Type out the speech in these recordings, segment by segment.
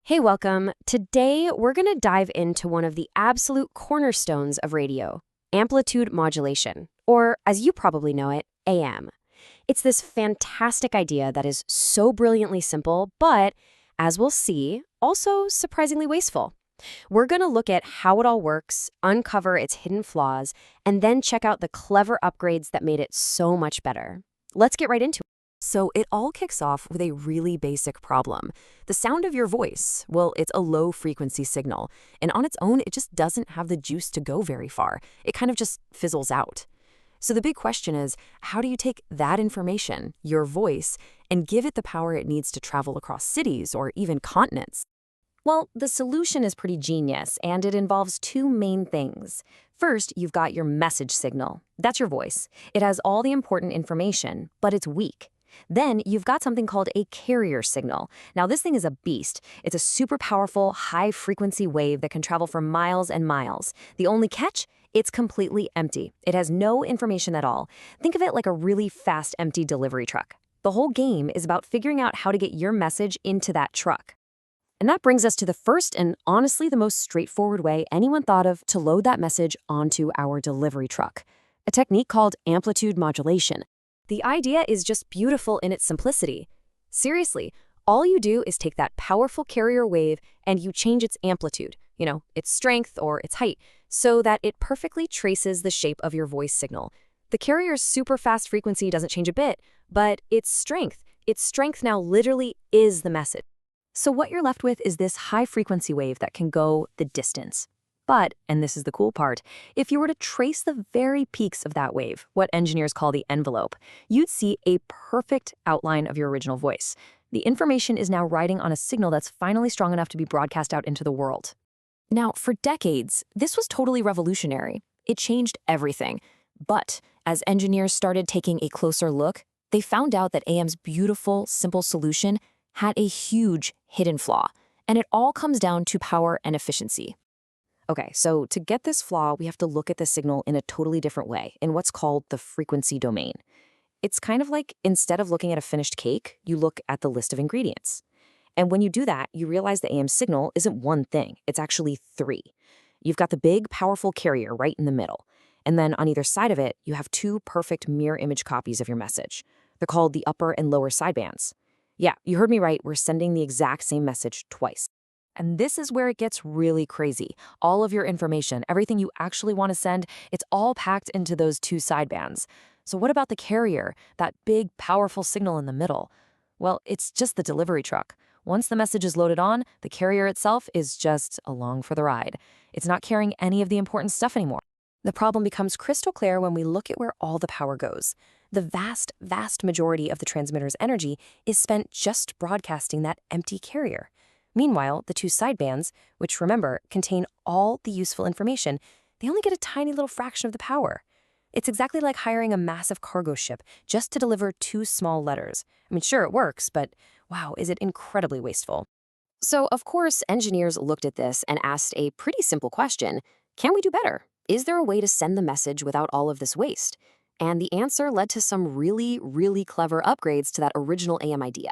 Hey, welcome. Today, we're going to dive into one of the absolute cornerstones of radio, amplitude modulation, or as you probably know it, AM. It's this fantastic idea that is so brilliantly simple, but, as we'll see, also surprisingly wasteful. We're going to look at how it all works, uncover its hidden flaws, and then check out the clever upgrades that made it so much better. Let's get right into it. So it all kicks off with a really basic problem. The sound of your voice, well, it's a low-frequency signal, and on its own, it just doesn't have the juice to go very far. It kind of just fizzles out. So the big question is, how do you take that information, your voice, and give it the power it needs to travel across cities or even continents? Well, the solution is pretty genius, and it involves two main things. First, you've got your message signal. That's your voice. It has all the important information, but it's weak. Then you've got something called a carrier signal. Now this thing is a beast. It's a super powerful, high-frequency wave that can travel for miles and miles. The only catch? It's completely empty. It has no information at all. Think of it like a really fast, empty delivery truck. The whole game is about figuring out how to get your message into that truck. And that brings us to the first and honestly the most straightforward way anyone thought of to load that message onto our delivery truck. A technique called amplitude modulation. The idea is just beautiful in its simplicity. Seriously, all you do is take that powerful carrier wave and you change its amplitude, its strength or its height, so that it perfectly traces the shape of your voice signal. The carrier's super fast frequency doesn't change a bit, but its strength now literally is the message. So what you're left with is this high-frequency wave that can go the distance. But, and this is the cool part, if you were to trace the very peaks of that wave, what engineers call the envelope, you'd see a perfect outline of your original voice. The information is now riding on a signal that's finally strong enough to be broadcast out into the world. Now, for decades, this was totally revolutionary. It changed everything. But as engineers started taking a closer look, they found out that AM's beautiful, simple solution had a huge hidden flaw, and it all comes down to power and efficiency. Okay, so to get this flaw, we have to look at the signal in a totally different way, in what's called the frequency domain. It's kind of like instead of looking at a finished cake, you look at the list of ingredients. And when you do that, you realize the AM signal isn't one thing, it's actually three. You've got the big, powerful carrier right in the middle. And then on either side of it, you have two perfect mirror image copies of your message. They're called the upper and lower sidebands. Yeah, you heard me right, we're sending the exact same message twice. And this is where it gets really crazy. All of your information, everything you actually want to send, it's all packed into those two sidebands. So what about the carrier, that big, powerful signal in the middle? Well, it's just the delivery truck. Once the message is loaded on, the carrier itself is just along for the ride. It's not carrying any of the important stuff anymore. The problem becomes crystal clear when we look at where all the power goes. The vast, vast majority of the transmitter's energy is spent just broadcasting that empty carrier. Meanwhile, the two sidebands, which remember, contain all the useful information, they only get a tiny little fraction of the power. It's exactly like hiring a massive cargo ship just to deliver two small letters. I mean, sure, it works, but wow, is it incredibly wasteful. So, of course, engineers looked at this and asked a pretty simple question. Can we do better? Is there a way to send the message without all of this waste? And the answer led to some really, really clever upgrades to that original AM idea.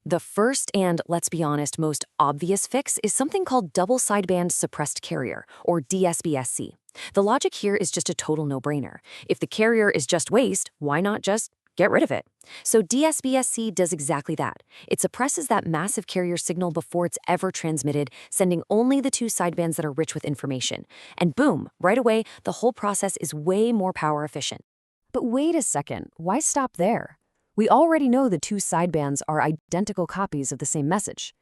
The first and, let's be honest, most obvious fix is something called double sideband suppressed carrier, or DSB-SC. The logic here is just a total no-brainer. If the carrier is just waste, why not just get rid of it? So DSB-SC does exactly that. It suppresses that massive carrier signal before it's ever transmitted, sending only the two sidebands that are rich with information. And boom, right away, the whole process is way more power efficient. But wait a second, why stop there? We already know the two sidebands are identical copies of the same message.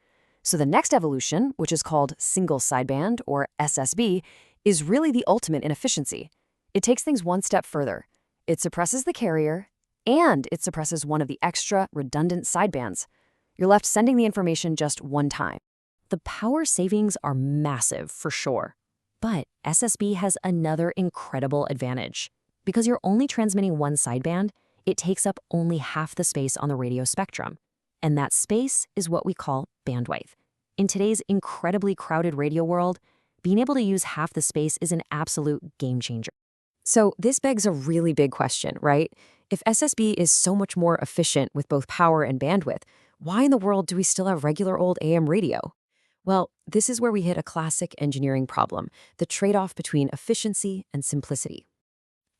So the next evolution, which is called Single Sideband, or SSB, is really the ultimate in efficiency. It takes things one step further. It suppresses the carrier, and it suppresses one of the extra redundant sidebands. You're left sending the information just one time. The power savings are massive, for sure. But SSB has another incredible advantage. Because you're only transmitting one sideband, it takes up only half the space on the radio spectrum. And that space is what we call bandwidth. In today's incredibly crowded radio world, being able to use half the space is an absolute game changer. So this begs a really big question, right? If SSB is so much more efficient with both power and bandwidth, why in the world do we still have regular old AM radio? Well, this is where we hit a classic engineering problem, the trade-off between efficiency and simplicity.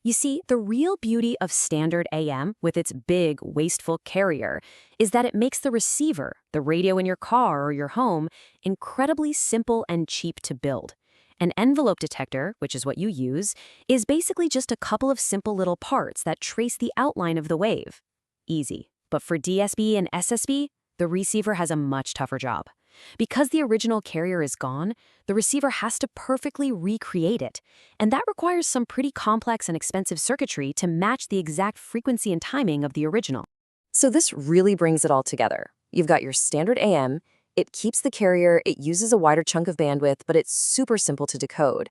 You see, the real beauty of standard AM, with its big, wasteful carrier, is that it makes the receiver, the radio in your car or your home, incredibly simple and cheap to build. An envelope detector, which is what you use, is basically just a couple of simple little parts that trace the outline of the wave. Easy. But for DSB and SSB, the receiver has a much tougher job. Because the original carrier is gone, the receiver has to perfectly recreate it, and that requires some pretty complex and expensive circuitry to match the exact frequency and timing of the original. So this really brings it all together. You've got your standard AM, it keeps the carrier, it uses a wider chunk of bandwidth, but it's super simple to decode.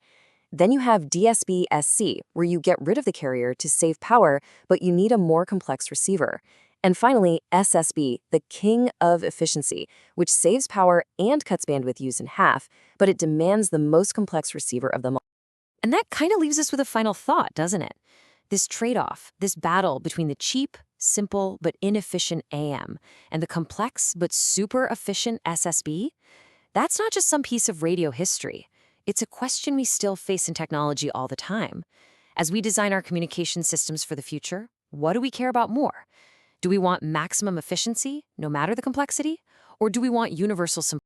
Then you have DSB-SC, where you get rid of the carrier to save power, but you need a more complex receiver. And finally, SSB, the king of efficiency, which saves power and cuts bandwidth use in half, but it demands the most complex receiver of them all. And that kind of leaves us with a final thought, doesn't it? This trade-off, this battle between the cheap, simple, but inefficient AM and the complex but super efficient SSB, that's not just some piece of radio history. It's a question we still face in technology all the time. As we design our communication systems for the future, what do we care about more? Do we want maximum efficiency, no matter the complexity? Or do we want universal simplicity?